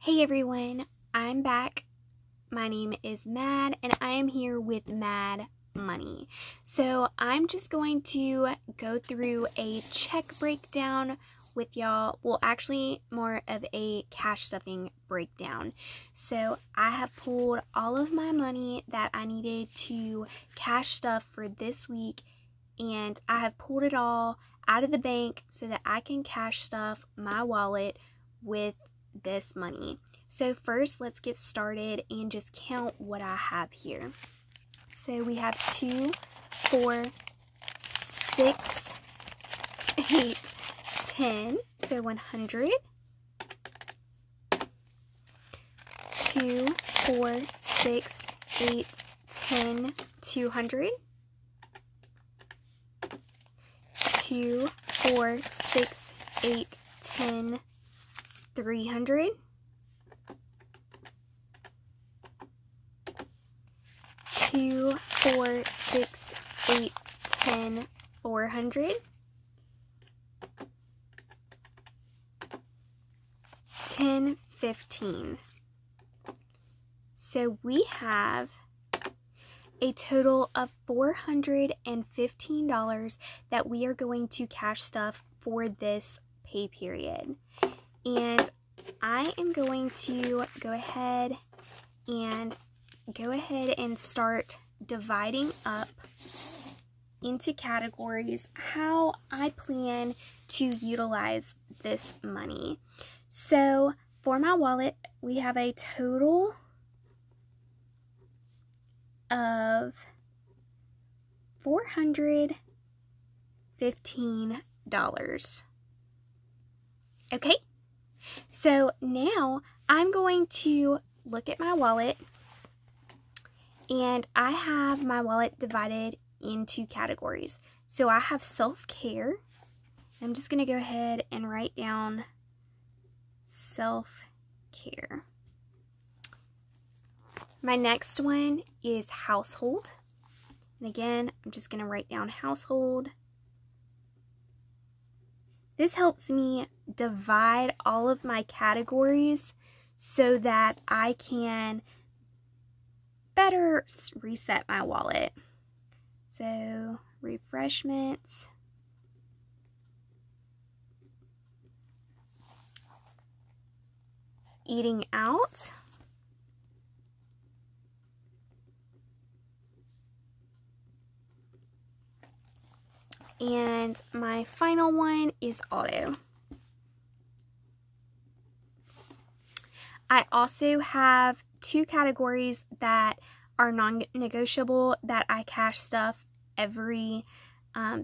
Hey everyone, I'm back. My name is Mad and I am here with Mad Money. So I'm just going to go through a check breakdown with y'all. Well, actually more of a cash stuffing breakdown. So I have pulled all of my money that I needed to cash stuff for this week, and I have pulled it all out of the bank so that I can cash stuff my wallet with this money. So first, let's get started and just count what I have here. So we have 2, 4, 6, 8, 10, so 100. 2, 4, 6, 8, 10, 200. 2, 4, 6, 8, 10, 300. 2, 4, 6, 8, 10, 400. 10, 15. So we have a total of $415 that we are going to cash stuff for this pay period. And I am going to go ahead and start dividing up into categories how I plan to utilize this money. So for my wallet, we have a total of $415. Okay, so now I'm going to look at my wallet, and I have my wallet divided into categories. So I have self-care. I'm just going to go ahead and write down self-care. My next one is household. And again, I'm just going to write down household. This helps me divide all of my categories so that I can better reset my wallet. So refreshments, eating out, and my final one is auto. I also have 2 categories that are non-negotiable that I cash stuff every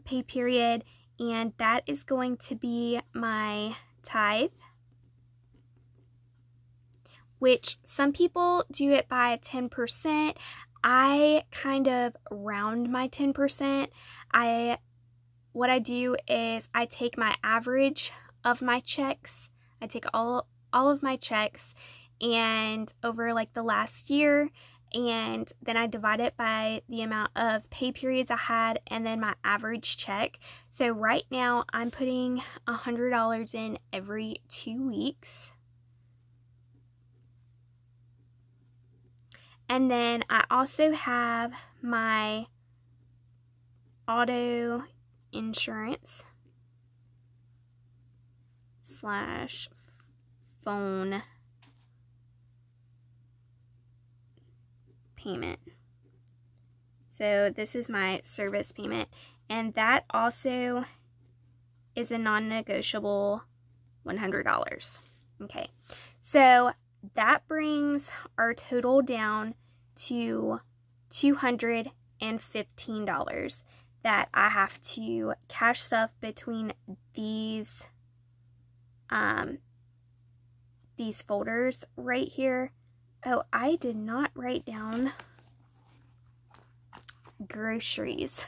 pay period, and that is going to be my tithe, which some people do it by 10%. I kind of round my 10%. What I do is I take my average of my checks. I take all of my checks and over like the last year, and then I divide it by the amount of pay periods I had and then my average check. So right now I'm putting $100 in every 2 weeks. And then I also have my auto insurance / phone payment. So this is my service payment, and that also is a non-negotiable $100. Okay, so that brings our total down to $215 that I have to cash stuff between these folders right here. Oh, I did not write down groceries.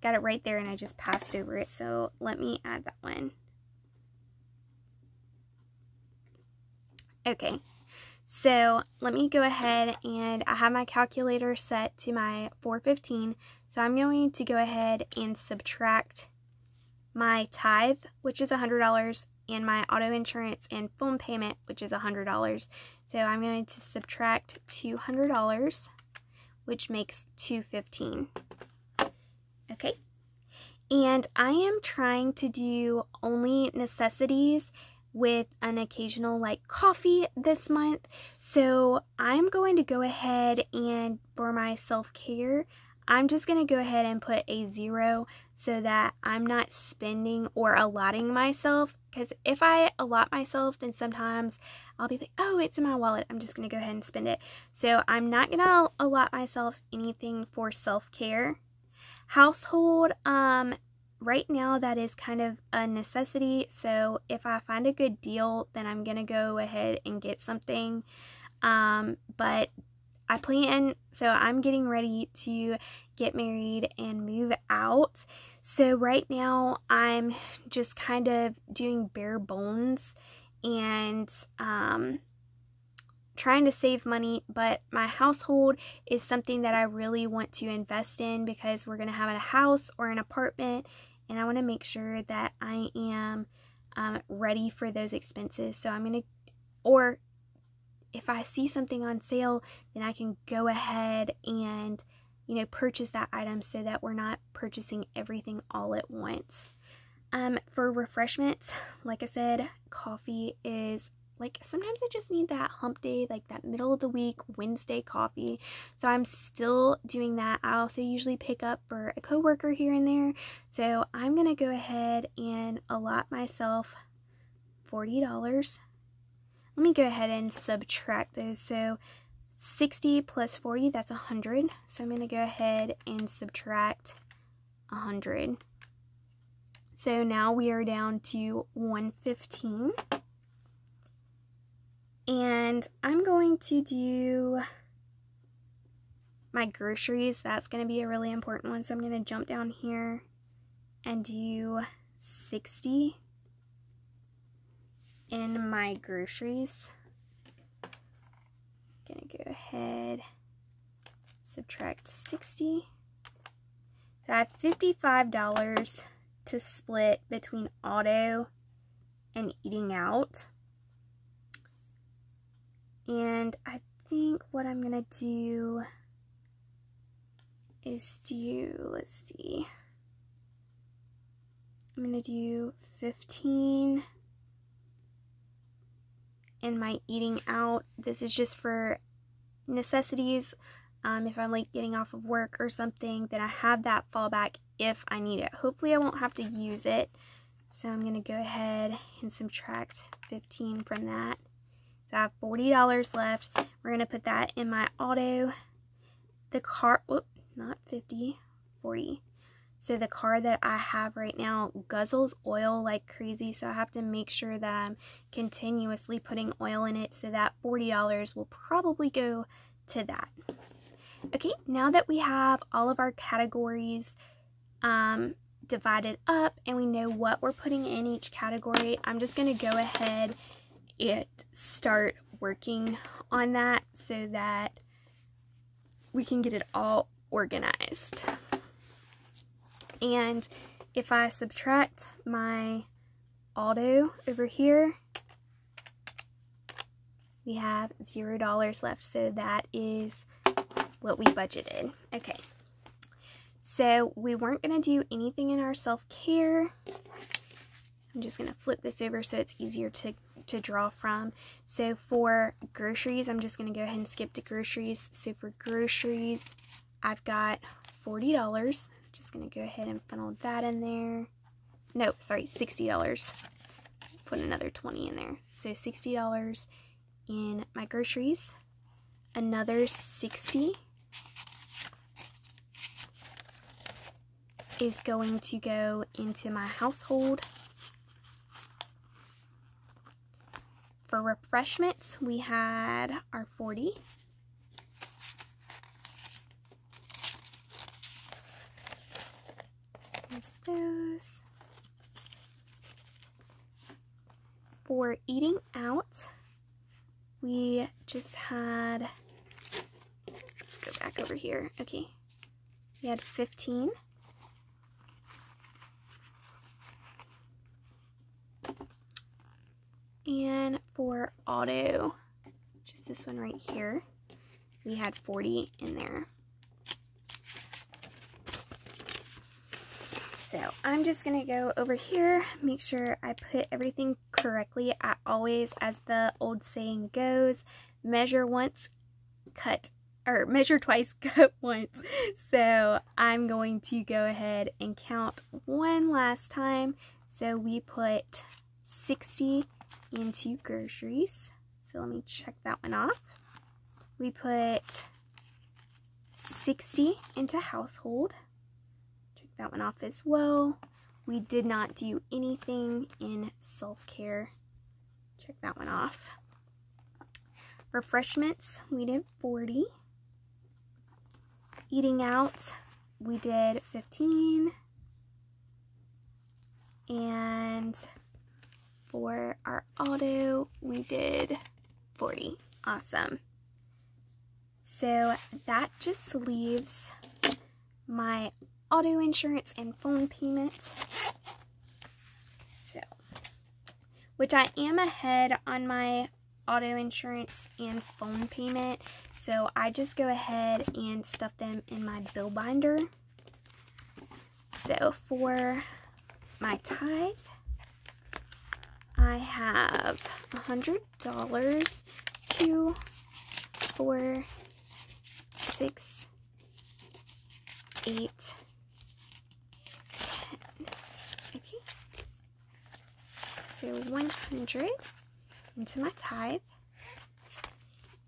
Got it right there and I just passed over it, so let me add that one. Okay, so let me go ahead, and I have my calculator set to my 415, so I'm going to go ahead and subtract my tithe, which is $100, and my auto insurance and phone payment, which is $100. So I'm going to subtract $200, which makes $215. Okay. And I am trying to do only necessities with an occasional like coffee this month. So I'm going to go ahead and for my self-care, I'm just going to go ahead and put a 0 so that I'm not spending or allotting myself. Because if I allot myself, then sometimes I'll be like, oh, it's in my wallet. I'm just going to go ahead and spend it. So I'm not going to allot myself anything for self-care. Household, right now that is kind of a necessity. So if I find a good deal, then I'm going to go ahead and get something. But I plan, so I'm getting ready to get married and move out. So right now I'm just kind of doing bare bones and trying to save money, but my household is something that I really want to invest in because we're going to have a house or an apartment, and I want to make sure that I am ready for those expenses. So I'm going to, or if I see something on sale, then I can go ahead and, you know, purchase that item so that we're not purchasing everything all at once. For refreshments, like I said, coffee is like, sometimes I just need that hump day, like that middle of the week, Wednesday coffee. So I'm still doing that. I also usually pick up for a coworker here and there. So I'm going to go ahead and allot myself $40. Let me go ahead and subtract those. So 60 plus 40, that's 100. So I'm going to go ahead and subtract 100. So now we are down to 115. And I'm going to do my groceries. That's going to be a really important one. So I'm going to jump down here and do 60 in my groceries. I'm going to go ahead, subtract 60. So I have $55 to split between auto and eating out. And I think what I'm going to do is let's see, I'm going to do 15 in my eating out. This is just for necessities. If I'm like getting off of work or something, then I have that fallback if I need it. Hopefully I won't have to use it. So I'm going to go ahead and subtract 15 from that. So I have $40 left. We're going to put that in my auto. The car, whoop, not 50, 40. So the car that I have right now guzzles oil like crazy. So I have to make sure that I'm continuously putting oil in it. So that $40 will probably go to that. Okay, now that we have all of our categories divided up and we know what we're putting in each category, I'm just going to go ahead and start working on that so that we can get it all organized. And if I subtract my auto over here, we have $0 left. So that is what we budgeted. Okay. So we weren't going to do anything in our self-care. I'm just going to flip this over so it's easier to draw from. So for groceries, I'm just going to go ahead and skip to groceries. So for groceries, I've got $40. Just going to go ahead and funnel that in there. No, sorry, $60. Put another 20 in there. So $60 in my groceries. Another 60 is going to go into my household. For refreshments, we had our 40. There's those. For eating out, we just had, let's go back over here. Okay, we had 15. And for auto, just this one right here, we had 40 in there. So I'm just gonna go over here, make sure I put everything correctly. I always, as the old saying goes, measure once, cut, or measure twice, cut once. So I'm going to go ahead and count one last time. So we put 60 into groceries. So let me check that one off. We put 60 into household. Check that one off as well. We did not do anything in self-care. Check that one off. Refreshments, we did 40. Eating out, we did 15. And for our auto, we did 40. Awesome. So that just leaves my auto insurance and phone payment. So, which I am ahead on my auto insurance and phone payment. So I just go ahead and stuff them in my bill binder. So for my tithe, I have $100, 2, 4, 6, 8, 10. Okay. So 100 into my tithe.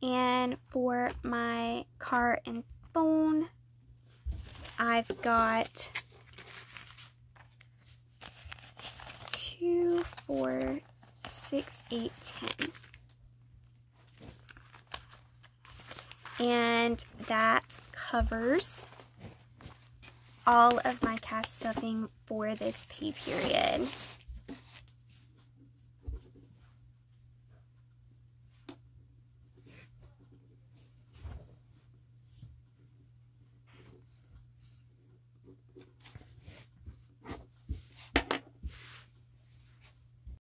And for my car and phone, I've got 2, 4, 6, 8, 10. And that covers all of my cash stuffing for this pay period.